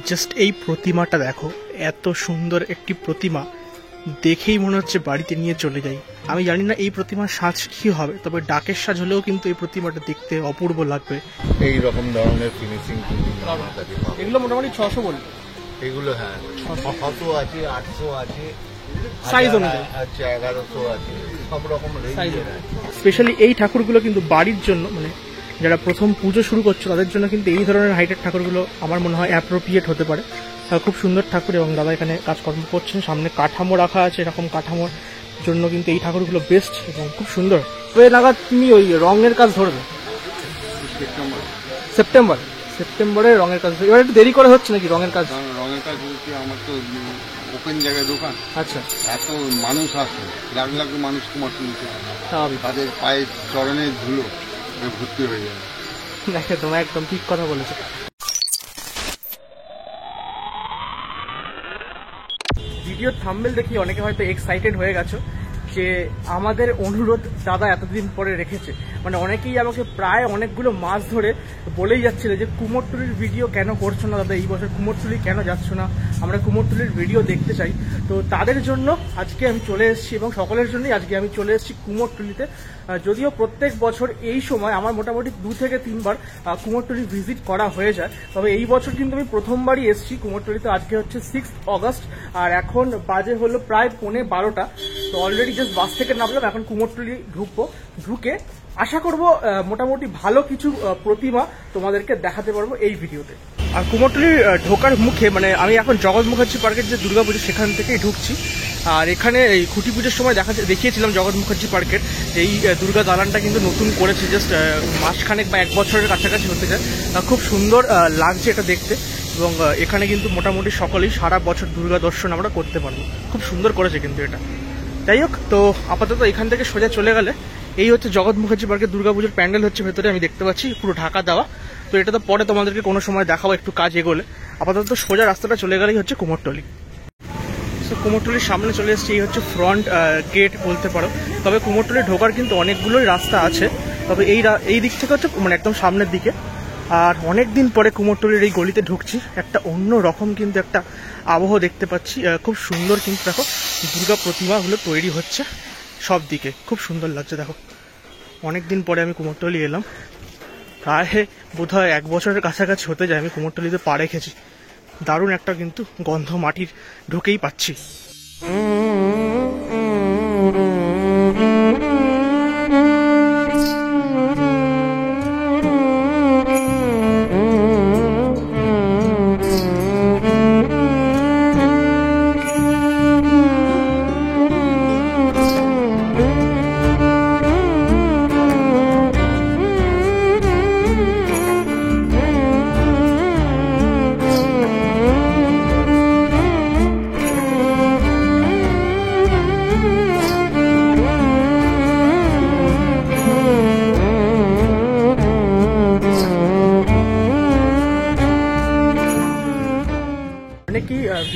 Just এই প্রতিমাটা দেখো, এত সুন্দর একটি প্রতিমা, দেখেই মনে হচ্ছে বাড়িতে নিয়ে চলে যাই। আমি জানি না এই প্রতিমার সাজ কি হবে, তবে ডাকের সাজ হলেও কিন্তু এই প্রতিমাটা দেখতে অপূর্ব লাগবে। এই রকম ধরনের ফিনিশিং এগুলো মোটামুটি 600 বলবে। এগুলো হ্যাঁ 600 আছে, 800 আছে, সাইজ অনুযায়ী আচ্ছা 1100 আছে, সব রকম সাইজ। স্পেশালি এই ঠাকুরগুলো কিন্তু বাড়ির জন্য, মানে যারা প্রথম পুজো শুরু করছে তাদের জন্য কিন্তু এই ধরনের হাইটের ঠাকুরগুলো আমার মনে হয় অ্যাপ্রোপ্রিয়েট হতে পারে। খুব সুন্দর ঠাকুর, এবং দাদা এখানে কাজকর্ম করছেন, সামনে কাঠামো রাখা আছে, এরকম কাঠামোর জন্য কিন্তু এই ঠাকুরগুলো বেস্ট এবং খুব সুন্দর। কবে নাগাদ তুমি ওই রঙের কাজ ধরবে? সেপ্টেম্বরে রঙের কাজ। এবার একটু দেরি করে হচ্ছে নাকি রঙের কাজ? রঙের কাজ বলতে আমার তো ওপেন জায়গায় দোকান। আচ্ছা, এত মানুষ আসে, লাখ লাখ মানুষ কুমারটুলিতে, স্বাভাবিক, তাদের পায়ের চরণের ধুলো ভর্তি হয়ে যায়। একদম একদম ঠিক কথা বলেছো। ভিডিওর থাম্বনেল দেখি অনেকে হয়তো এক্সাইটেড হয়ে গেছো যে আমাদের অনুরোধ দাদা এতদিন পরে রেখেছে। মানে অনেকেই আমাকে প্রায় অনেকগুলো মাস ধরে বলেই যাচ্ছিল যে কুমোরটুলির ভিডিও কেন করছো না দাদা, এই বছর কুমোরটুলি কেন যাচ্ছ না, আমরা কুমোরটুলির ভিডিও দেখতে চাই। তো তাদের জন্য আজকে আমি চলে এসেছি, এবং সকলের জন্যই আজকে আমি চলে এসেছি কুমোরটুলিতে। যদিও প্রত্যেক বছর এই সময় আমার মোটামুটি 2 থেকে 3 বার কুমোরটুলি ভিজিট করা হয়ে যায়, তবে এই বছর কিন্তু আমি প্রথমবারই এসেছি কুমোরটুলিতে। আজকে হচ্ছে 6 অগস্ট, আর এখন বাজে হলো প্রায় 11:15। তো অলরেডি জাস্ট বাস থেকে নামলাম, এখন কুমোরটুলি ঢুকবো। ঢুকে আশা করব মোটামুটি ভালো কিছু প্রতিমা তোমাদেরকে দেখাতে পারবো এই ভিডিওতে। আর কুমোরটুলির ঢোকার মুখে, মানে আমি এখন জগৎ মুখার্জি পার্কের যে দুর্গাপুজো সেখান থেকেই ঢুকছি। আর এখানে এই খুঁটি পুজোর সময় দেখিয়েছিলাম জগৎ মুখার্জি পার্কের এই দুর্গা দালানটা কিন্তু নতুন করেছে, জাস্ট মাসখানেক বা 1 বছরের কাছাকাছি হতে যায়। খুব সুন্দর লাগছে এটা দেখতে, এবং এখানে কিন্তু মোটামুটি সকলেই সারা বছর দুর্গা দর্শন আমরা করতে পারবো। খুব সুন্দর করেছে কিন্তু এটা। যাই হোক, তো আপাতত এখান থেকে সোজা চলে গেলে এই হচ্ছে জগৎ মুখার্জি পার্কের দুর্গাপুজোর প্যান্ডেল হচ্ছে ভেতরে, আমি দেখতে পাচ্ছি পুরো ঢাকা দেওয়া। তো এটা তো পরে তোমাদেরকে কোনো সময় দেখাবো একটু কাজ এগোলে। আপাতত সোজা রাস্তাটা চলে গেলেই হচ্ছে কুমোরটুলি। তো কুমোরটুলির সামনে চলে এসেছি, এই হচ্ছে ফ্রন্ট গেট বলতে পারো। তবে কুমোরটুলি ঢোকার কিন্তু অনেকগুলোই রাস্তা আছে, তবে এই দিক থেকে হচ্ছে মানে একদম সামনের দিকে। আর অনেক দিন পরে কুমোরটুলির এই গলিতে ঢুকছি, একটা অন্য রকম কিন্তু একটা আবহ দেখতে পাচ্ছি। খুব সুন্দর কিন্তু দেখো দুর্গা প্রতিমাগুলো তৈরি হচ্ছে সব দিকে, খুব সুন্দর লাগছে দেখো। অনেক দিন পরে আমি কুমোরটুলি এলাম, প্রায় বোধহয় 1 বছরের কাছাকাছি হতে যায় আমি কুমোরটুলিতে পা রেখেছি। দারুণ একটা কিন্তু গন্ধ মাটির ঢুকেই পাচ্ছি।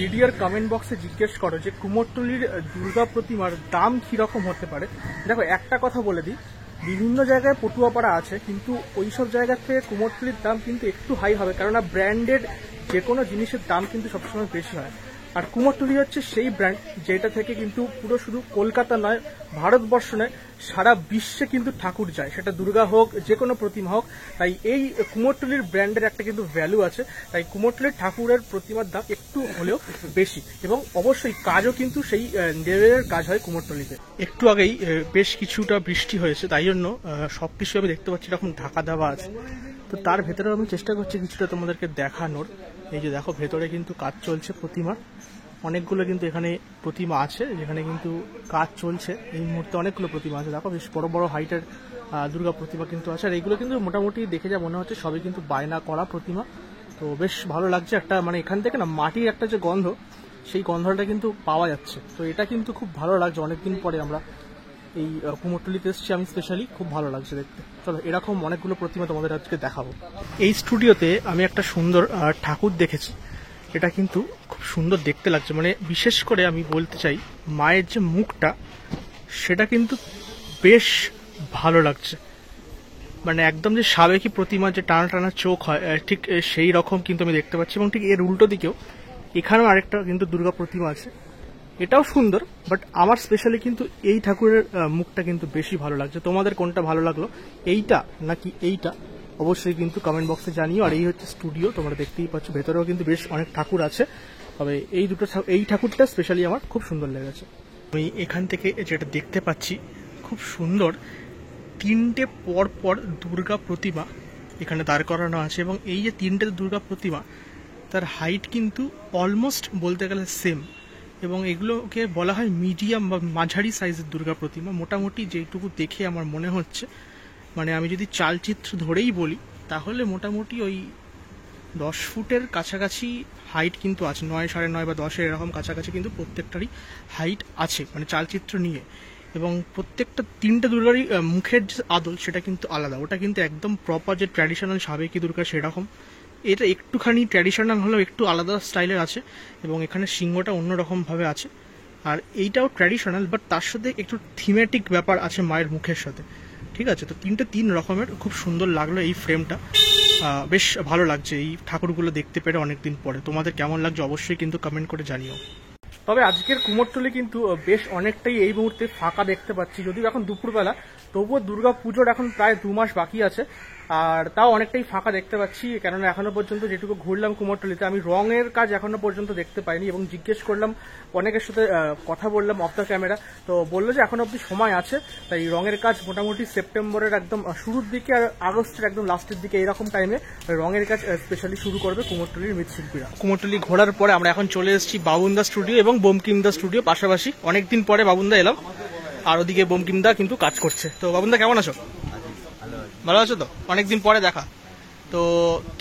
ভিডিওর কমেন্ট বক্সে জিজ্ঞেস করো যে কুমোরটুলির দুর্গা প্রতিমার দাম কিরকম হতে পারে। দেখো একটা কথা বলে দিই, বিভিন্ন জায়গায় পটুয়াপাড়া আছে, কিন্তু ওইসব জায়গা থেকে কুমোরটুলির দাম কিন্তু একটু হাই হবে, কেননা ব্র্যান্ডেড যে কোনো জিনিসের দাম কিন্তু সবসময় বেশি হয়। আর কুমোরটুলি হচ্ছে সেই ব্র্যান্ড যেটা থেকে কিন্তু পুরো শুধু কলকাতা নয়, ভারতবর্ষ নয়, সারা বিশ্বে কিন্তু ঠাকুর যায়, সেটা দুর্গা হোক যে কোনো প্রতিমা হোক। তাই এই কুমোরটুলির ব্র্যান্ডের একটা কিন্তু ভ্যালু আছে, তাই কুমোরটুলির ঠাকুরের প্রতিমার দাম একটু হলেও বেশি, এবং অবশ্যই কাজও কিন্তু সেই লেভেলের কাজ হয় কুমোরটুলিতে। একটু আগেই বেশ কিছুটা বৃষ্টি হয়েছে, তাই জন্য সবকিছু আমি দেখতে পাচ্ছি এরকম ঢাকা দেওয়া আছে। তো তার ভেতরে আমি চেষ্টা করছি কিছুটা তোমাদেরকে দেখানোর। এই যে দেখো ভেতরে কিন্তু কাজ চলছে প্রতিমা, অনেকগুলো কিন্তু এখানে প্রতিমা আছে যেখানে কিন্তু কাজ চলছে এই মুহূর্তে। অনেকগুলো প্রতিমা আছে, দেখো বেশ বড় বড় হাইটের দুর্গা প্রতিমা কিন্তু আছে। আর এইগুলো কিন্তু মোটামুটি দেখে যা মনে হচ্ছে সবই কিন্তু বায়না করা প্রতিমা। তো বেশ ভালো লাগছে, একটা মানে এখান থেকে না মাটির একটা যে গন্ধ, সেই গন্ধটা কিন্তু পাওয়া যাচ্ছে। তো এটা কিন্তু খুব ভালো লাগছে, অনেকদিন পরে আমরা এই কুমোরটুলিতে এসেছি আমি স্পেশালি, খুব ভালো লাগছে দেখতে। চলো এরকম অনেকগুলো প্রতিমা তোমাদের আজকে দেখাবো। এই স্টুডিওতে আমি একটা সুন্দর ঠাকুর দেখেছি, এটা কিন্তু খুব সুন্দর দেখতে লাগছে। মানে বিশেষ করে আমি বলতে চাই মায়ের যে মুখটা সেটা কিন্তু বেশ ভালো লাগছে। মানে একদম যে সাবেকি প্রতিমা যে টানা টানা চোখ হয় ঠিক সেই রকম কিন্তু আমি দেখতে পাচ্ছি। এবং ঠিক এর উল্টো দিকেও এখানেও আরেকটা কিন্তু দুর্গা প্রতিমা আছে, এটাও সুন্দর। বাট আমার স্পেশালি কিন্তু এই ঠাকুরের মুখটা কিন্তু বেশি ভালো লাগছে। তোমাদের কোনটা ভালো লাগলো, এইটা নাকি এইটা, অবশ্যই কিন্তু কমেন্ট বক্সে জানিও। আর এই হচ্ছে স্টুডিও, তোমরা দেখতেই পাচ্ছ, ভেতরেও কিন্তু বেশ অনেক ঠাকুর আছে। তবে এই ঠাকুরটা স্পেশালি আমার খুব সুন্দর লেগেছে। আমি এখান থেকে যেটা দেখতে পাচ্ছি খুব সুন্দর, 3টে পর পর দুর্গা প্রতিমা এখানে দাঁড় করানো আছে। এবং এই যে 3টে দুর্গা প্রতিমা, তার হাইট কিন্তু অলমোস্ট বলতে গেলে সেম। এবং এগুলোকে বলা হয় মিডিয়াম বা মাঝারি সাইজের দুর্গা প্রতিমা। মোটামুটি যেটুকু দেখে আমার মনে হচ্ছে, মানে আমি যদি চালচিত্র ধরেই বলি, তাহলে মোটামুটি ওই 10 ফুটের কাছাকাছি হাইট কিন্তু আছে, 9, 9.5 বা 10 এরকম কাছাকাছি কিন্তু প্রত্যেকটারই হাইট আছে, মানে চালচিত্র নিয়ে। এবং প্রত্যেকটা 3টে দুর্গারই মুখের যে আদল সেটা কিন্তু আলাদা, ওটা কিন্তু একদম প্রপার যে ট্র্যাডিশনাল সাবেকি দুর্গা সেরকম। এটা একটুখানি ট্র্যাডিশনাল হলেও একটু আলাদা স্টাইলের আছে। এবং এখানে সিংহটা অন্যরকমভাবে আছে। আর এইটাও ট্র্যাডিশনাল, বাট তার সাথে একটু থিমেটিক ব্যাপার আছে মায়ের মুখের সাথে। ঠিক আছে, তো 3 রকমের খুব সুন্দর লাগলো এই ফ্রেমটা। বেশ ভালো লাগছে এই ঠাকুরগুলো দেখতে পেরে অনেকদিন পরে। তোমাদের কেমন লাগছে অবশ্যই কিন্তু কমেন্ট করে জানিও। তবে আজকের কুমোরটুলি কিন্তু বেশ অনেকটাই এই মুহূর্তে ফাঁকা দেখতে পাচ্ছি, যদিও এখন দুপুরবেলা, তবুও দুর্গা পুজোর এখন প্রায় 2 মাস বাকি আছে। আর তাও অনেকটাই ফাঁকা দেখতে পাচ্ছি, কেননা এখনো পর্যন্ত যেটুকু ঘুরলাম কুমোরটুলিতে, আমি রঙের কাজ এখনো পর্যন্ত দেখতে পাইনি। এবং জিজ্ঞেস করলাম, অনেকের সাথে কথা বললাম অফ দ্য ক্যামেরা, তো বললো যে এখনো অব্দি সময় আছে। তাই রঙের কাজ মোটামুটি সেপ্টেম্বরের একদম শুরুর দিকে আর আগস্টের একদম লাস্টের দিকে এরকম টাইমে রঙের কাজ স্পেশালি শুরু করবে কুমোরটুলির মৃৎশিল্পীরা। কুমোরটুলি ঘোরার পরে আমরা এখন চলে এসেছি বাবুনদা স্টুডিও এবং বঙ্কিমদা স্টুডিও পাশাপাশি। অনেকদিন পরে বাবুনদা এলাম, আর ওদিকে বঙ্কিমদা কিন্তু কাজ করছে। তো বাবুনদা কেমন আছো? ভালো আছো তো? অনেকদিন পরে দেখা। তো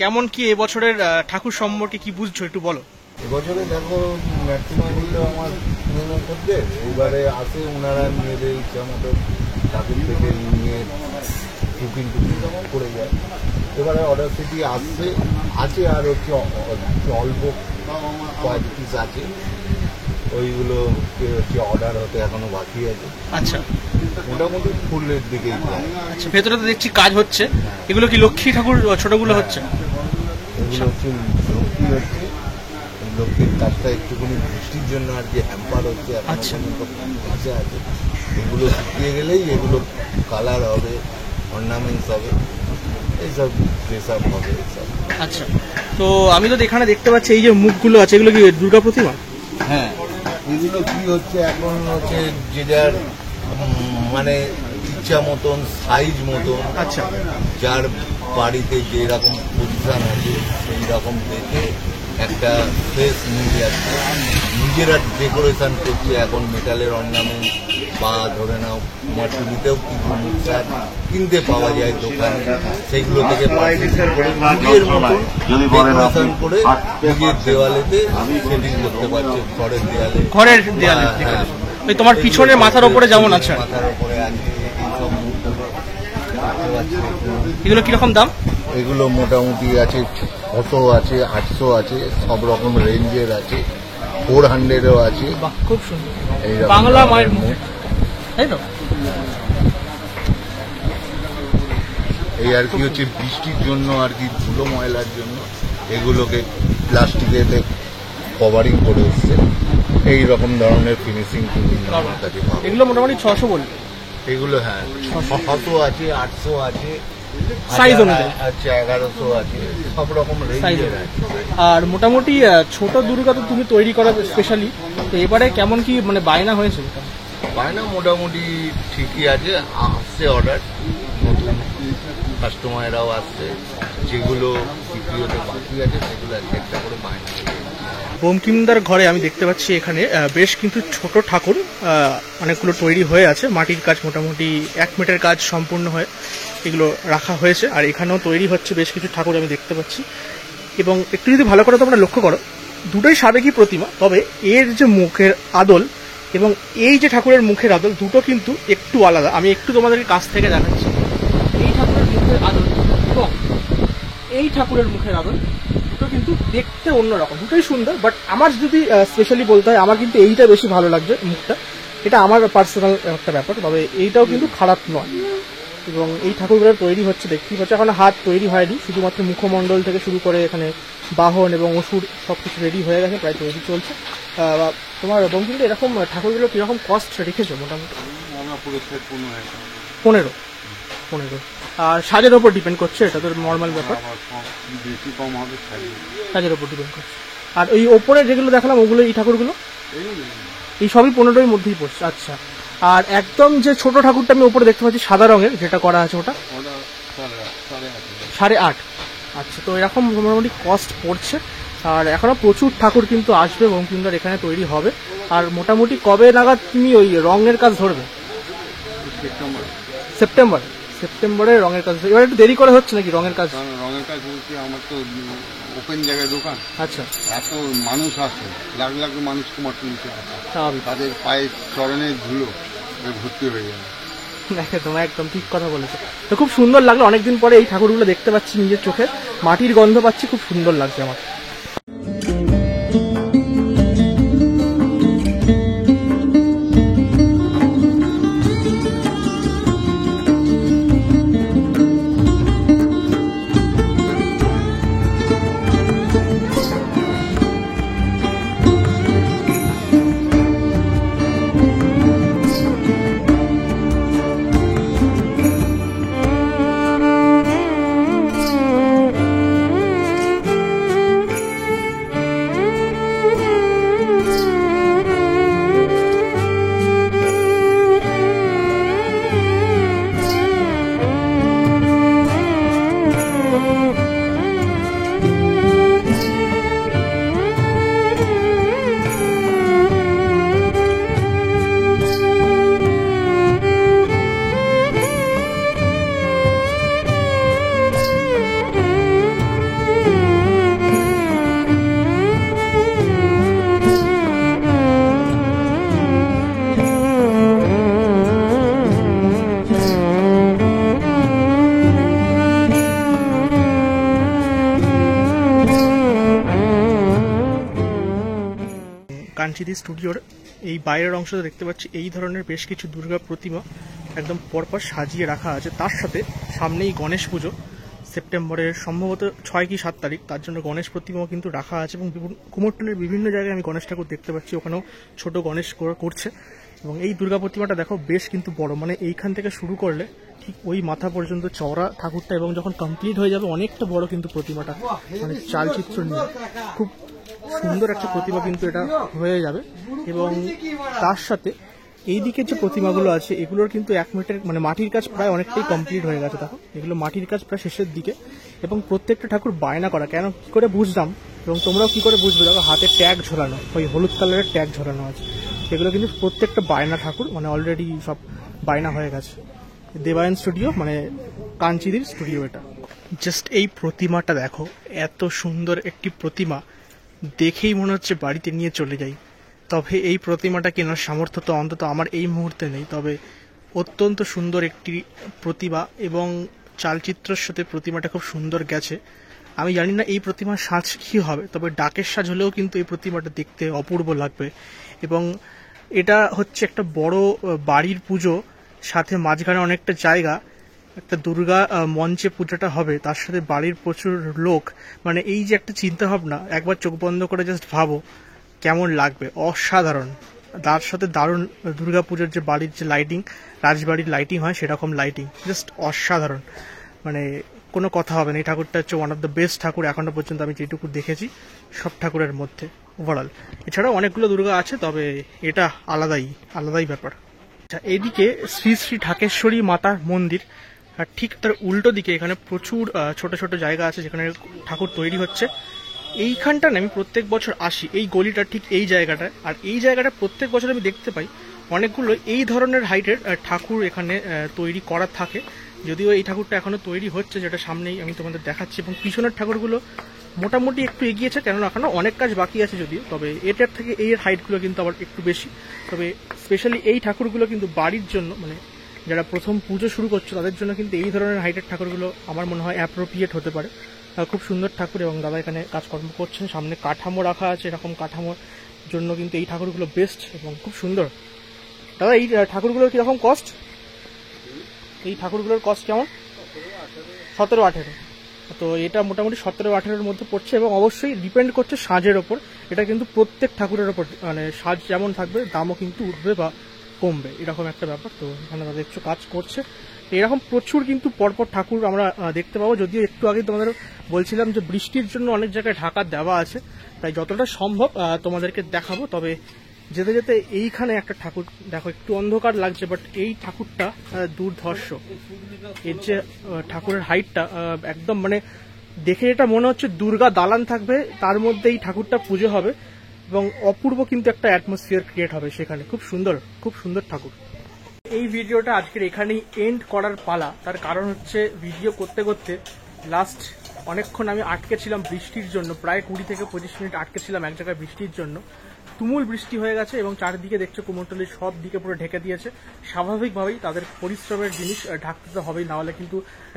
কেমন কি এবছরের ঠাকুর সম্পর্কে কি বুঝছো একটু বলো। এবছরে দেখো ম্যাক্সিমাম হলো আমার পুরোনো করতে, এবারে আসে ওনারা নিজেদের ইচ্ছা মতো ঠাকুর থেকে নিয়ে টুকিং করে যায়। এবারে অর্ডার সিটি আছে আর হচ্ছে অল্প কয়েক পিস আছে, ওইগুলো হচ্ছে অর্ডার হতে এখনো বাকি আছে। আচ্ছা, মোটামুটি ফুলের দিকেই যায়। আচ্ছা, ভেতরে তো দেখছি কাজ হচ্ছে। এগুলো কি লক্ষ্মী ঠাকুর ছোটগুলো হচ্ছে? এগুলো হচ্ছে লক্ষ্মী হচ্ছে, লক্ষ্মীর কাজটা একটুখানি বৃষ্টির জন্য আর কি হ্যাম্পার হচ্ছে। আচ্ছা, কাছে আছে, এগুলো শুকিয়ে গেলেই এগুলো কালার হবে, অর্নামেন্টস হবে, এইসব ড্রেস আপ হবে এইসব। আচ্ছা, তো আমি তো এখানে দেখতে পাচ্ছি এই যে মুখগুলো আছে, এগুলো কি দুর্গা প্রতিমা? হ্যাঁ, এগুলো কি হচ্ছে এখন হচ্ছে যে যার মানে ইচ্ছা মতন, সাইজ মতন, আচ্ছা, যার বাড়িতে যেরকম পজিশন আছে সেই রকম দেখে একটা ফেস নিয়ে যাচ্ছে, নিজেরা ডেকোরেশন করছে। এখন মেটালের অর্নামেন্ট বা ধরে নাও কুমারটুলিতেও কিছু মুখসার কিনতে পাওয়া যায় দোকানে, সেইগুলো থেকে নিজের মতন ডেকোরেশন করে নিজের দেওয়ালেতে সেটিং করতে পারছে। ঘরের দেয়ালে হ্যাঁ, তোমার পিছনের মাথার উপরে যেমন আছে, মাথার উপরে আছে এইসব মুখগুলো। এগুলো কিরকম দাম? এগুলো মোটামুটি আছে 600 আছে, 800 আছে, সব রকম রেঞ্জের আছে, 400-এরও আছে। খুব সুন্দর এইরকম বাংলা মায়ের মুখ, তাই তো? এই আর কি হচ্ছে বৃষ্টির জন্য আর কি, ধুলো ময়লার জন্য এগুলোকে প্লাস্টিকেতে কভারিং করে এসছে। এই রকম ধরনের ফিনিশিং আমার কাছে পাবে। এগুলো মোটামুটি 600 বলবে? এগুলো হ্যাঁ 600 আছে, 800 আছে, সাইজ অনুযায়ী আচ্ছা 1100 আছে, সব রকম রেঞ্জের আছে। আর মোটামুটি ছোট দুর্গা তো তুমি তৈরি করা স্পেশালি, তো এবারে কেমন কি মানে বায়না হয়েছে? বায়না মোটামুটি ঠিকই আছে, আসছে অর্ডার, নতুন কাস্টমাররাও আসছে, যেগুলো বিক্রি হতে বাকি আছে সেগুলো একটা করে বায়না। বঙ্কিমদার ঘরে আমি দেখতে পাচ্ছি এখানে বেশ কিন্তু ছোট ঠাকুর অনেকগুলো তৈরি হয়ে আছে, মাটির কাজ মোটামুটি 1 মিটার কাজ সম্পূর্ণ হয়ে এগুলো রাখা হয়েছে। আর এখানেও তৈরি হচ্ছে বেশ কিছু ঠাকুর আমি দেখতে পাচ্ছি। এবং একটু যদি ভালো করে তোমরা লক্ষ্য করো, দুটোই সাবেকি প্রতিমা, তবে এর যে মুখের আদল এবং এই যে ঠাকুরের মুখের আদল দুটো কিন্তু একটু আলাদা। আমি একটু তোমাদেরকে কাছ থেকে দেখাচ্ছি। এই ঠাকুরের মুখের আদল এবং এই ঠাকুরের মুখের আদল দুটো কিন্তু দেখতে অন্যরকম, দুটোই সুন্দর। বাট আমার যদি স্পেশালি বলতে হয়, আমার কিন্তু এইটা বেশি ভালো লাগছে মুখটা, এটা আমার পার্সোনাল একটা ব্যাপার। তবে এইটাও কিন্তু খারাপ নয়, এবং এই ঠাকুরগুলো তৈরি হচ্ছে দেখতেই পাচ্ছ, এখন হাত তৈরি হয়নি, শুধুমাত্র মুখমণ্ডল থেকে শুরু করে এখানে বাহন এবং অসুর সব কিছু রেডি হয়ে গেছে, প্রায় তৈরি চলছে। তোমার বঙ্কিমদা এরকম ঠাকুরগুলো কীরকম কস্ট রেখেছো মোটামুটি? আমরা পুরো সেট 15 আর সাজের ওপর ডিপেন্ড করছে, এটা তো নর্মাল ব্যাপার, বেশি কম হবে সাজের ওপর ডিপেন্ড করছে। আর ওই ওপরে যেগুলো দেখালাম ওগুলো এই ঠাকুরগুলো এই এই সবই 15-এর মধ্যেই পড়ছে। আচ্ছা, আর একদম যে ছোট ঠাকুরটা আমি উপরে দেখতে পাচ্ছি সাদা রঙের যেটা করা আছে ওটা ওটা 8.5। আচ্ছা, তো এরকম মোটামুটি কস্ট পড়ছে। আর এখনো প্রচুর ঠাকুর কিন্তু আসবে বঙ্কিমদার এখানে তৈরি হবে। আর মোটামুটি কবে নাগাদ তুমি ওই রঙের কাজ ধরবে? সেপ্টেম্বরে রঙের কাজ। এবার একটু দেরি করে হচ্ছে নাকি রঙের কাজ? রঙের কাজ হচ্ছে, আমার তো ওপেন জায়গায় দোকান। আচ্ছা, এত মানুষ আসে, লাখ লাখ মানুষ কুমারটুলি নিতে আসে, স্বাভাবিক। তাদের পায়ের চরণে ধুলো ভর্তি হয়ে যায়। একদম একদম ঠিক কথা বলেছো। তো খুব সুন্দর লাগলো, অনেকদিন পরে এই ঠাকুরগুলো দেখতে পাচ্ছি নিজের চোখে, মাটির গন্ধ পাচ্ছি, খুব সুন্দর লাগছে আমার। কাঞ্চিদি স্টুডিওর এই বাইরের অংশটা দেখতে পাচ্ছি, এই ধরনের বেশ কিছু দুর্গা প্রতিমা একদম পরপর সাজিয়ে রাখা আছে। তার সাথে সামনেই গণেশ পুজো, সেপ্টেম্বরের সম্ভবত 6 কি 7 তারিখ, তার জন্য গণেশ প্রতিমাও কিন্তু রাখা আছে। এবং কুমোরটুলির বিভিন্ন জায়গায় আমি গণেশ ঠাকুর দেখতে পাচ্ছি, ওখানেও ছোট গণেশ করছে। এবং এই দুর্গা প্রতিমাটা দেখো বেশ কিন্তু বড়, মানে এইখান থেকে শুরু করলে ঠিক ওই মাথা পর্যন্ত চওড়া ঠাকুরটা, এবং যখন কমপ্লিট হয়ে যাবে অনেকটা বড় কিন্তু প্রতিমাটা, মানে চালচিত্র নিয়ে খুব সুন্দর একটা প্রতিমা কিন্তু এটা হয়ে যাবে। এবং তার সাথে এইদিকে যে প্রতিমাগুলো আছে এগুলোর কিন্তু 1 মিটার মানে মাটির কাজ প্রায় অনেকটাই কমপ্লিট হয়ে গেছে। দেখো এগুলো মাটির কাজ প্রায় শেষের দিকে, এবং প্রত্যেকটা ঠাকুর বায়না করা। কেন কি করে বুঝলাম, এবং তোমরাও কি করে বুঝবে, দেখো হাতে ট্যাগ ঝোলানো, ওই হলুদ কালারের ট্যাগ ঝোলানো আছে। এগুলো কিন্তু প্রত্যেকটা বায়না ঠাকুর, মানে অলরেডি সব বায়না হয়ে গেছে। দেবায়ন স্টুডিও মানে কাঞ্চিদির স্টুডিও এটা। জাস্ট এই প্রতিমাটা দেখো, এত সুন্দর একটি প্রতিমা, দেখেই মনে হচ্ছে বাড়িতে নিয়ে চলে যাই। তবে এই প্রতিমাটা কেনার সামর্থ্য তো অন্তত আমার এই মুহূর্তে নেই, তবে অত্যন্ত সুন্দর একটি প্রতিমা, এবং চালচিত্রের সাথে প্রতিমাটা খুব সুন্দর গেছে। আমি জানি না এই প্রতিমার সাজ কী হবে, তবে ডাকের সাজ হলেও কিন্তু এই প্রতিমাটা দেখতে অপূর্ব লাগবে। এবং এটা হচ্ছে একটা বড় বাড়ির পুজো, সাথে মাঝখানে অনেকটা জায়গা, একটা দুর্গা মঞ্চে পুজোটা হবে, তার সাথে বাড়ির প্রচুর লোক, মানে এই যে একটা চিন্তা ভাবনা, একবার চোখ বন্ধ করে জাস্ট ভাবো কেমন লাগবে, অসাধারণ। তার সাথে দারুণ দুর্গা পুজোর যে বাড়ির যে লাইটিং, রাজবাড়ির লাইটিং হয় সেরকম লাইটিং, জাস্ট অসাধারণ, মানে কোনো কথা হবে না। এই ঠাকুরটা হচ্ছে ওয়ান অফ দ্য বেস্ট ঠাকুর এখনো পর্যন্ত আমি যেটুকু দেখেছি সব ঠাকুরের মধ্যে ওভারঅল। এছাড়াও অনেকগুলো দুর্গা আছে, তবে এটা আলাদাই ব্যাপার। আচ্ছা, এদিকে শ্রী শ্রী ঢাকেশ্বরী মাতার মন্দির, আর ঠিক তার উল্টো দিকে এখানে প্রচুর ছোট ছোট জায়গা আছে যেখানে ঠাকুর তৈরি হচ্ছে। এইখানটা না আমি প্রত্যেক বছর আসি, এই গলিটা ঠিক এই জায়গাটায়, আর এই জায়গাটা প্রত্যেক বছর আমি দেখতে পাই অনেকগুলো এই ধরনের হাইটের ঠাকুর এখানে তৈরি করা থাকে। যদিও এই ঠাকুরটা এখনো তৈরি হচ্ছে, যেটা সামনেই আমি তোমাদের দেখাচ্ছি, এবং পিছনের ঠাকুরগুলো মোটামুটি একটু এগিয়েছে, কেননা এখনো অনেক কাজ বাকি আছে যদিও, তবে এটার থেকে এই হাইটগুলো কিন্তু আবার একটু বেশি। তবে স্পেশালি এই ঠাকুরগুলো কিন্তু বাড়ির জন্য, মানে যারা প্রথম পুজো শুরু করছে তাদের জন্য কিন্তু এই ধরনের হাইটের ঠাকুরগুলো আমার মনে হয় অ্যাপ্রোপ্রিয়েট হতে পারে। খুব সুন্দর ঠাকুর, এবং দাদা এখানে কাজকর্ম করছেন, সামনে কাঠামো রাখা আছে, এরকম কাঠামোর জন্য কিন্তু এই ঠাকুরগুলো বেস্ট এবং খুব সুন্দর। দাদা এই ঠাকুরগুলোর কীরকম কস্ট? এই ঠাকুরগুলোর কস্ট কেমন? 17-18। তো এটা মোটামুটি 17-18-এর মধ্যে পড়ছে, এবং অবশ্যই ডিপেন্ড করছে সাজের ওপর। এটা কিন্তু প্রত্যেক ঠাকুরের ওপর, মানে সাজ যেমন থাকবে দামও কিন্তু উঠবে বা কমবে, এরকম একটা ব্যাপার। তো এখানে তাদের একটু কাজ করছে। এরকম প্রচুর কিন্তু পরপর ঠাকুর আমরা দেখতে পাবো। যদিও একটু আগে তোমাদের বলছিলাম যে বৃষ্টির জন্য অনেক জায়গায় ঢাকা দেওয়া আছে, তাই যতটা সম্ভব তোমাদেরকে দেখাবো। তবে যেতে যেতে এইখানে একটা ঠাকুর দেখো, একটু অন্ধকার লাগছে, বাট এই ঠাকুরটা দুর্ধর্ষ। এর যে ঠাকুরের হাইটটা একদম, মানে দেখে এটা মনে হচ্ছে দুর্গা দালান থাকবে, তার মধ্যে এই ঠাকুরটা পুজো হবে, এবং অপূর্ব কিন্তু একটা অ্যাটমসফিয়ার ক্রিয়েট হবে সেখানে। খুব সুন্দর, খুব সুন্দর ঠাকুর। এই ভিডিওটা আজকের এখানেই এন্ড করার পালা। তার কারণ হচ্ছে ভিডিও করতে করতে লাস্ট অনেকক্ষণ আমি আটকে ছিলাম বৃষ্টির জন্য, প্রায় 20 থেকে 25 মিনিট আটকে ছিলাম এক জায়গায় বৃষ্টির জন্য। তুমুল বৃষ্টি হয়ে গেছে এবং চারিদিকে দেখছো কুমোরটুলির সব দিকে পুরো ঢেকে দিয়েছে। স্বাভাবিকভাবেই তাদের পরিশ্রমের জিনিস ঢাকতে তো হবেই, নাহলে কিন্তু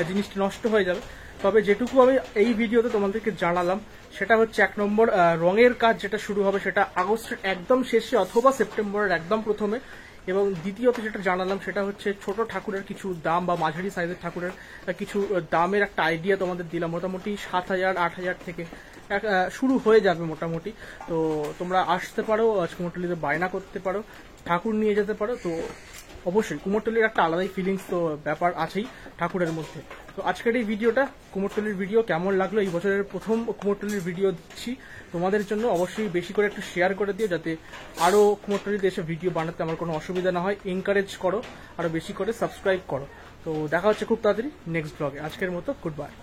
জিনিসটি নষ্ট হয়ে যাবে। তবে যেটুকু আমি এই ভিডিওতে তোমাদেরকে জানালাম সেটা হচ্ছে 1 নম্বর, রঙের কাজ যেটা শুরু হবে সেটা আগস্টের একদম শেষে অথবা সেপ্টেম্বরের একদম প্রথমে। এবং দ্বিতীয়ত যেটা জানালাম সেটা হচ্ছে ছোট ঠাকুরের কিছু দাম বা মাঝারি সাইজের ঠাকুরের কিছু দামের একটা আইডিয়া তোমাদের দিলাম। মোটামুটি 7,000-8,000 থেকে শুরু হয়ে যাবে মোটামুটি। তো তোমরা আসতে পারো, কুমোরটুলিতে বায়না করতে পারো, ঠাকুর নিয়ে যেতে পারো। তো অবশ্যই কুমোরটুলির একটা আলাদাই ফিলিংস তো ব্যাপার আছেই ঠাকুরের মধ্যে। তো আজকের এই ভিডিওটা কুমোরটুলির ভিডিও কেমন লাগলো, এই বছরের প্রথম কুমোরটুলির ভিডিও দিচ্ছি তোমাদের জন্য, অবশ্যই বেশি করে একটু শেয়ার করে দিও, যাতে আরও কুমোরটুলিতে এসে ভিডিও বানাতে আমার কোনো অসুবিধা না হয়। এনকারেজ করো, আরও বেশি করে সাবস্ক্রাইব করো। তো দেখা হচ্ছে খুব তাড়াতাড়ি নেক্সট ব্লগে। আজকের মতো গুড বাই।